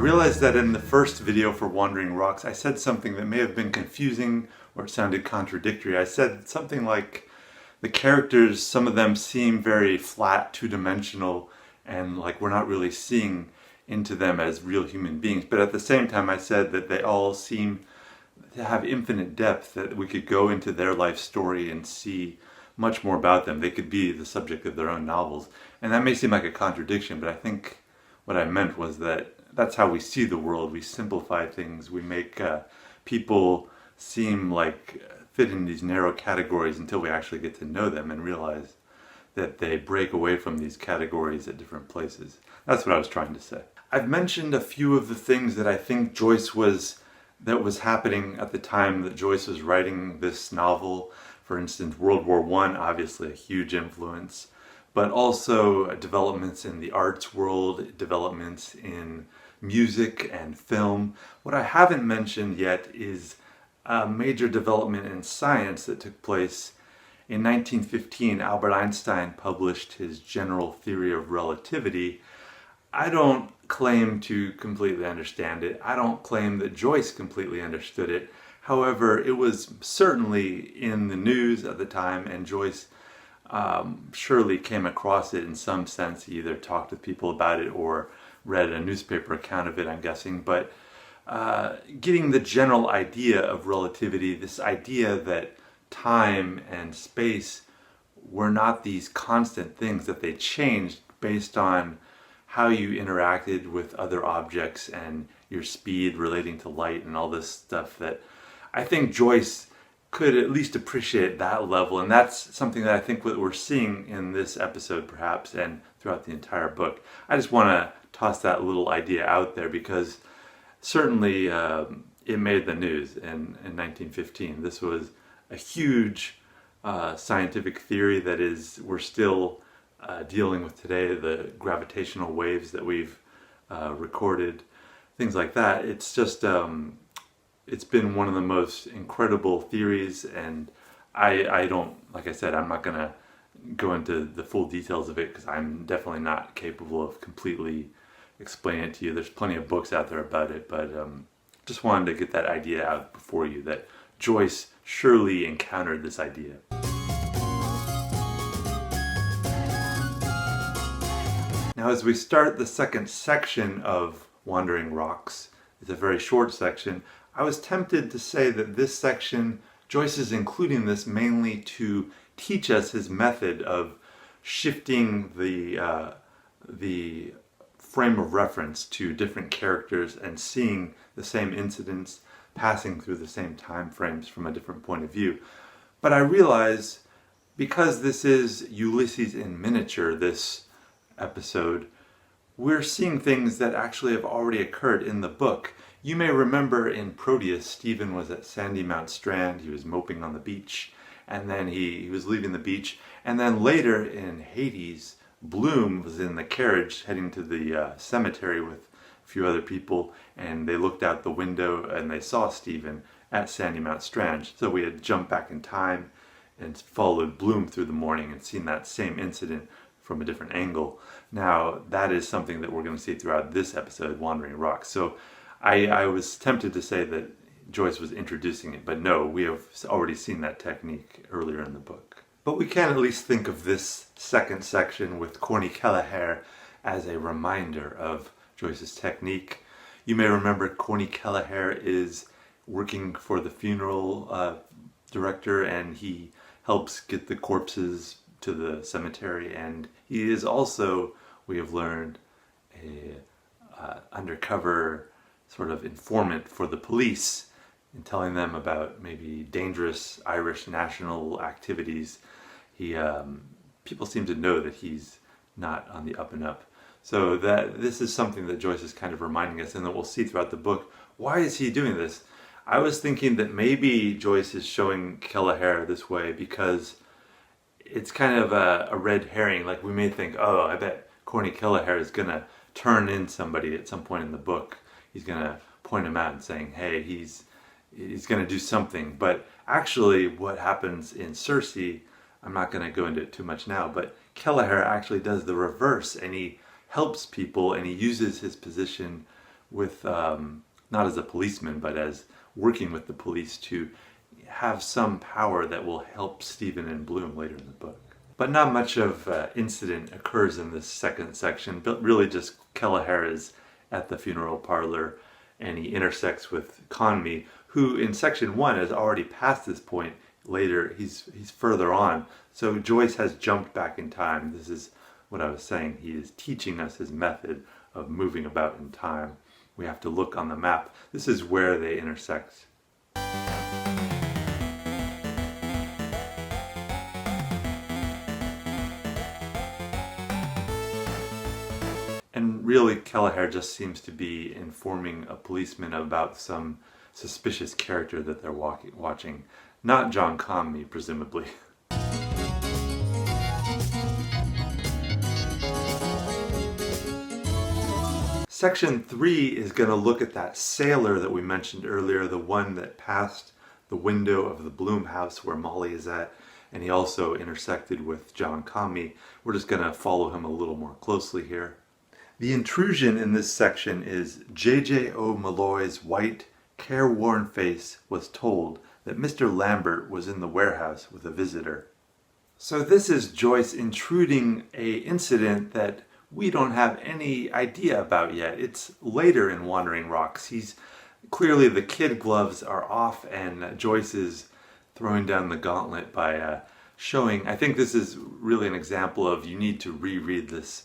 realized that in the first video for Wandering Rocks, I said something that may have been confusing or it sounded contradictory. I said something like the characters, some of them seem very flat, two-dimensional, and like we're not really seeing into them as real human beings. But at the same time, I said that they all seem to have infinite depth, that we could go into their life story and see much more about them. They could be the subject of their own novels. And that may seem like a contradiction, but I think what I meant was that that's how we see the world. We simplify things. We make people seem like fit in these narrow categories until we actually get to know them and realize that they break away from these categories at different places. That's what I was trying to say. I've mentioned a few of the things that I think that was happening at the time that Joyce was writing this novel. For instance, World War I, obviously a huge influence, but also developments in the arts world, developments in music and film. What I haven't mentioned yet is a major development in science that took place in 1915. Albert Einstein published his general theory of relativity. I don't claim to completely understand it. I don't claim that Joyce completely understood it. However, it was certainly in the news at the time, and Joyce surely came across it in some sense. He either talked to people about it or read a newspaper account of it, I'm guessing. But getting the general idea of relativity, this idea that time and space were not these constant things, that they changed based on how you interacted with other objects and your speed relating to light and all this stuff, that I think Joyce could at least appreciate that level. And that's something that I think we're seeing in this episode perhaps and throughout the entire book. I just want to toss that little idea out there because certainly it made the news in 1915. This was a huge scientific theory that we're still dealing with today, the gravitational waves that we've recorded, things like that. It's just, it's been one of the most incredible theories, and I don't, like I said, I'm not going to go into the full details of it because I'm definitely not capable of completely explaining it to you. There's plenty of books out there about it, but just wanted to get that idea out before you, that Joyce surely encountered this idea. Now, as we start the second section of Wandering Rocks, it's a very short section. I was tempted to say that this section, Joyce is including this mainly to teach us his method of shifting the frame of reference to different characters and seeing the same incidents passing through the same time frames from a different point of view. But I realize, because this is Ulysses in miniature, this episode, we're seeing things that actually have already occurred in the book. You may remember in Proteus, Stephen was at Sandy Mount Strand. He was moping on the beach, and then he was leaving the beach. And then later in Hades, Bloom was in the carriage heading to the cemetery with a few other people, and they looked out the window and they saw Stephen at Sandy Mount Strand. So we had jumped back in time and followed Bloom through the morning and seen that same incident from a different angle. Now, that is something that we're going to see throughout this episode, Wandering Rocks. So I was tempted to say that Joyce was introducing it, but no, we have already seen that technique earlier in the book. But we can at least think of this second section with Corny Kelleher as a reminder of Joyce's technique. You may remember Corny Kelleher is working for the funeral director, and he helps get the corpses to the cemetery, and he is also, we have learned, a undercover sort of informant for the police in telling them about maybe dangerous Irish national activities. People seem to know that he's not on the up and up. So that this is something that Joyce is kind of reminding us, and that we'll see throughout the book. Why is he doing this? I was thinking that maybe Joyce is showing Kelleher this way because it's kind of a red herring. Like, we may think, oh, I bet Corny Kelleher is going to turn in somebody at some point in the book. He's going to point him out and saying, hey, he's going to do something. But actually what happens in Circe, I'm not going to go into it too much now, but Kelleher actually does the reverse, and he helps people, and he uses his position with, not as a policeman, but as working with the police to have some power that will help Stephen and Bloom later in the book. But not much of incident occurs in this second section, but really just Kelleher is at the funeral parlor and he intersects with Conmee, who in section 1 has already passed this point. Later he's further on. So Joyce has jumped back in time. This is what I was saying. He is teaching us his method of moving about in time. We have to look on the map. This is where they intersect. And really, Kelleher just seems to be informing a policeman about some suspicious character that they're watching. Not John Conmee, presumably. Section 3 is going to look at that sailor that we mentioned earlier, the one that passed the window of the Bloom house where Molly is at, and he also intersected with John Conmee. We're just going to follow him a little more closely here. The intrusion in this section is J.J. O'Malloy's white, careworn face was told that Mr. Lambert was in the warehouse with a visitor. So this is Joyce intruding an incident that we don't have any idea about yet. It's later in Wandering Rocks. Clearly the kid gloves are off and Joyce is throwing down the gauntlet by showing. I think this is really an example of you need to reread this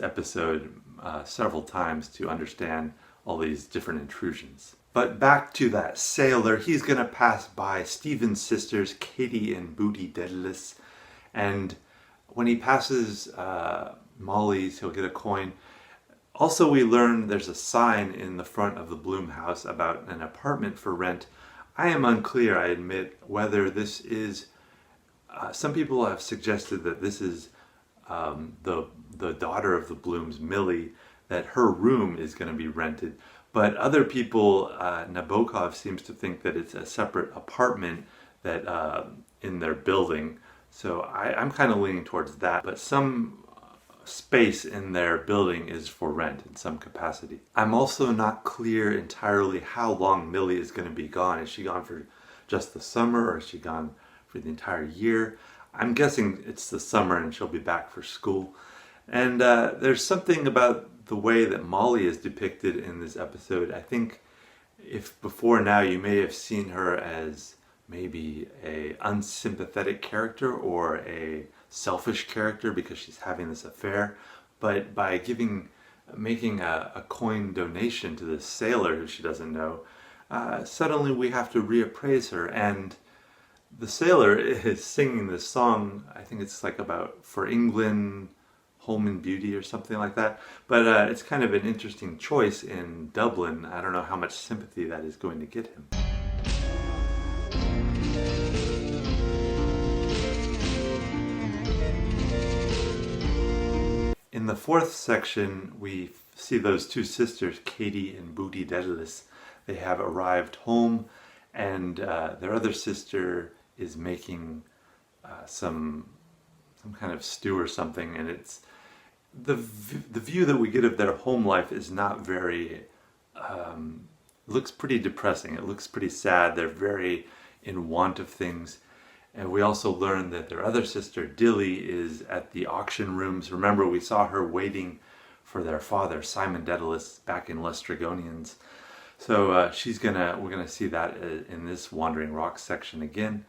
episode several times to understand all these different intrusions. But back to that sailor, he's going to pass by Stephen's sisters, Katie and Booty Dedalus, and when he passes Molly's, he'll get a coin. Also, we learn there's a sign in the front of the Bloom house about an apartment for rent. I am unclear, I admit, whether this is... some people have suggested that this is the daughter of the Blooms, Millie, that her room is going to be rented. But other people, Nabokov seems to think that it's a separate apartment that in their building. So I'm kind of leaning towards that. But some space in their building is for rent in some capacity. I'm also not clear entirely how long Millie is going to be gone. Is she gone for just the summer, or is she gone for the entire year? I'm guessing it's the summer and she'll be back for school. And there's something about the way that Molly is depicted in this episode. I think if before now you may have seen her as maybe a unsympathetic character or a selfish character because she's having this affair, but by making a coin donation to this sailor who she doesn't know, suddenly we have to reappraise her. And the sailor is singing this song, I think it's like about For England, Home and Beauty or something like that. But it's kind of an interesting choice in Dublin. I don't know how much sympathy that is going to get him. In the fourth section, we see those two sisters, Katie and Booty Dedalus. They have arrived home, and their other sister is making some kind of stew or something, and it's the view that we get of their home life is not very, looks pretty depressing. It looks pretty sad. They're very in want of things. And we also learn that their other sister, Dilly, is at the auction rooms. Remember, we saw her waiting for their father, Simon Dedalus, back in Lestrygonians. So we're gonna see that in this Wandering Rocks section again.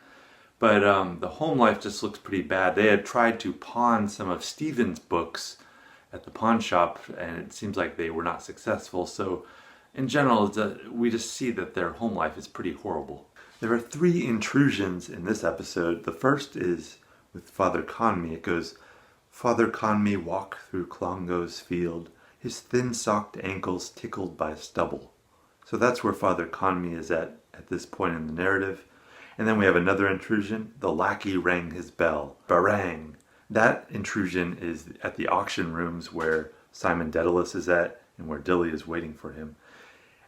But the home life just looks pretty bad. They had tried to pawn some of Stephen's books at the pawn shop, and it seems like they were not successful. So in general, we just see that their home life is pretty horrible. There are 3 intrusions in this episode. The first is with Father Conmee. It goes, Father Conmee walked through Clongo's field, his thin-socked ankles tickled by stubble. So that's where Father Conmee is at this point in the narrative. And then we have another intrusion. The lackey rang his bell. Barang! That intrusion is at the auction rooms where Simon Dedalus is at and where Dilly is waiting for him.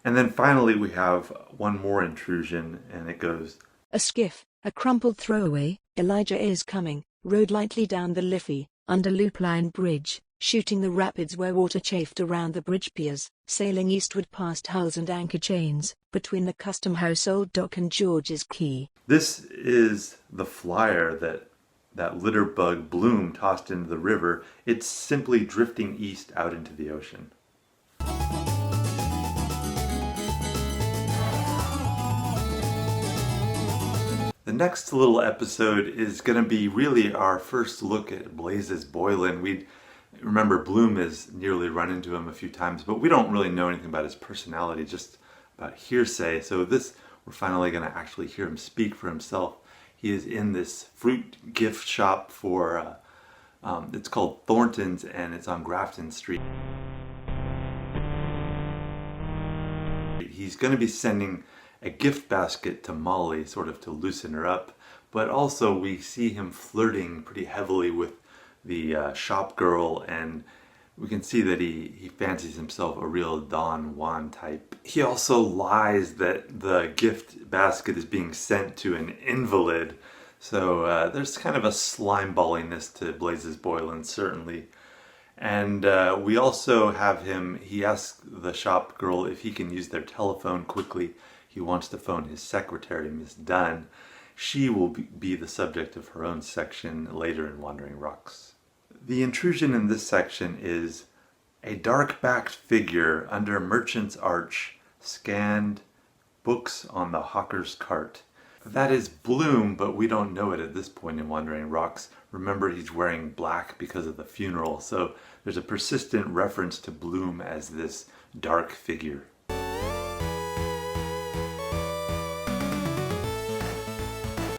And then finally we have one more intrusion, and it goes, A skiff, a crumpled throwaway, Elijah is coming, rode lightly down the Liffey, under Loop Line Bridge, shooting the rapids where water chafed around the bridge piers, sailing eastward past hulls and anchor chains, between the Custom House Old Dock and George's Quay. This is the flyer that litter bug Bloom tossed into the river. It's simply drifting east out into the ocean. The next little episode is going to be really our first look at Blazes Boylan. We remember Bloom has nearly run into him a few times, but we don't really know anything about his personality, just about hearsay. So we're finally going to actually hear him speak for himself. He is in this fruit gift shop for, it's called Thornton's, and it's on Grafton Street. He's going to be sending a gift basket to Molly, sort of to loosen her up, but also we see him flirting pretty heavily with the shop girl, and we can see that he fancies himself a real Don Juan type. He also lies that the gift basket is being sent to an invalid, so there's kind of a slimeballiness to Blazes Boylan, certainly. And we also have he asks the shop girl if he can use their telephone quickly. He wants to phone his secretary, Miss Dunn. She will be the subject of her own section later in Wandering Rocks. The intrusion in this section is a dark-backed figure under Merchant's Arch scanned books on the hawker's cart. That is Bloom, but we don't know it at this point in Wandering Rocks. Remember, he's wearing black because of the funeral, so there's a persistent reference to Bloom as this dark figure.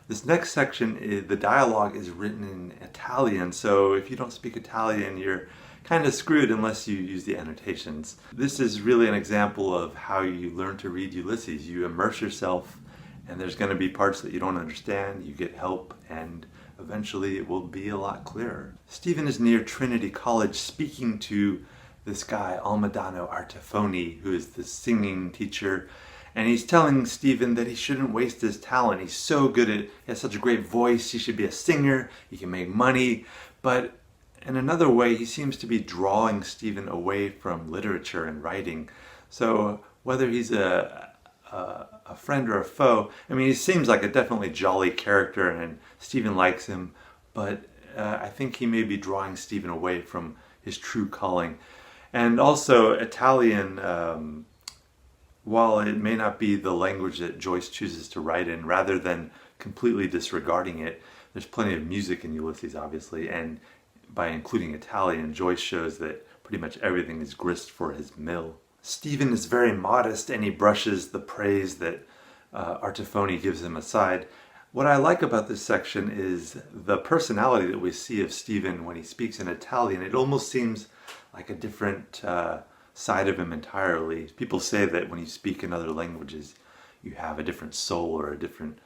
This next section, the dialogue is written in Italian, so if you don't speak Italian, you're kind of screwed unless you use the annotations. This is really an example of how you learn to read Ulysses. You immerse yourself, and there's going to be parts that you don't understand, you get help, and eventually it will be a lot clearer. Stephen is near Trinity College speaking to this guy, Almedano Artefoni, who is the singing teacher. And he's telling Stephen that he shouldn't waste his talent. He's so good he has such a great voice, he should be a singer, he can make money. But in another way, he seems to be drawing Stephen away from literature and writing. So whether he's a friend or a foe, I mean, he seems like a definitely jolly character and Stephen likes him, but I think he may be drawing Stephen away from his true calling. And also Italian, while it may not be the language that Joyce chooses to write in, rather than completely disregarding it, there's plenty of music in Ulysses, obviously, and by including Italian, Joyce shows that pretty much everything is grist for his mill. Stephen is very modest, and he brushes the praise that Artefoni gives him aside. What I like about this section is the personality that we see of Stephen when he speaks in Italian. It almost seems like a different side of him entirely. People say that when you speak in other languages, you have a different soul or a different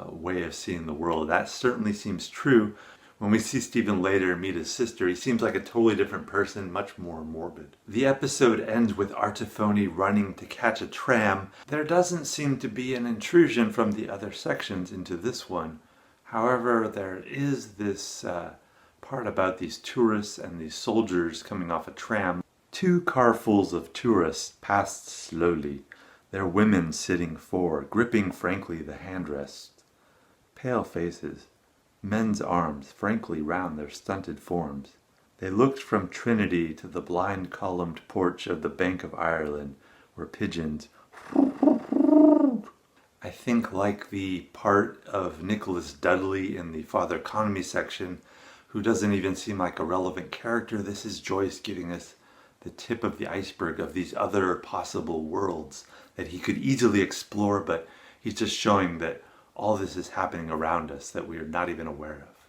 way of seeing the world. That certainly seems true. When we see Stephen later meet his sister, he seems like a totally different person, much more morbid. The episode ends with Artefoni running to catch a tram. There doesn't seem to be an intrusion from the other sections into this one. However, there is this part about these tourists and these soldiers coming off a tram. 2 carfuls of tourists passed slowly, their women sitting forward, gripping frankly the handrest. Pale faces, men's arms frankly round their stunted forms. They looked from Trinity to the blind columned porch of the Bank of Ireland, where pigeons, I think, like the part of Nicholas Dudley in the Father Economy section, who doesn't even seem like a relevant character. This is Joyce giving us the tip of the iceberg of these other possible worlds that he could easily explore, but he's just showing that all this is happening around us that we are not even aware of.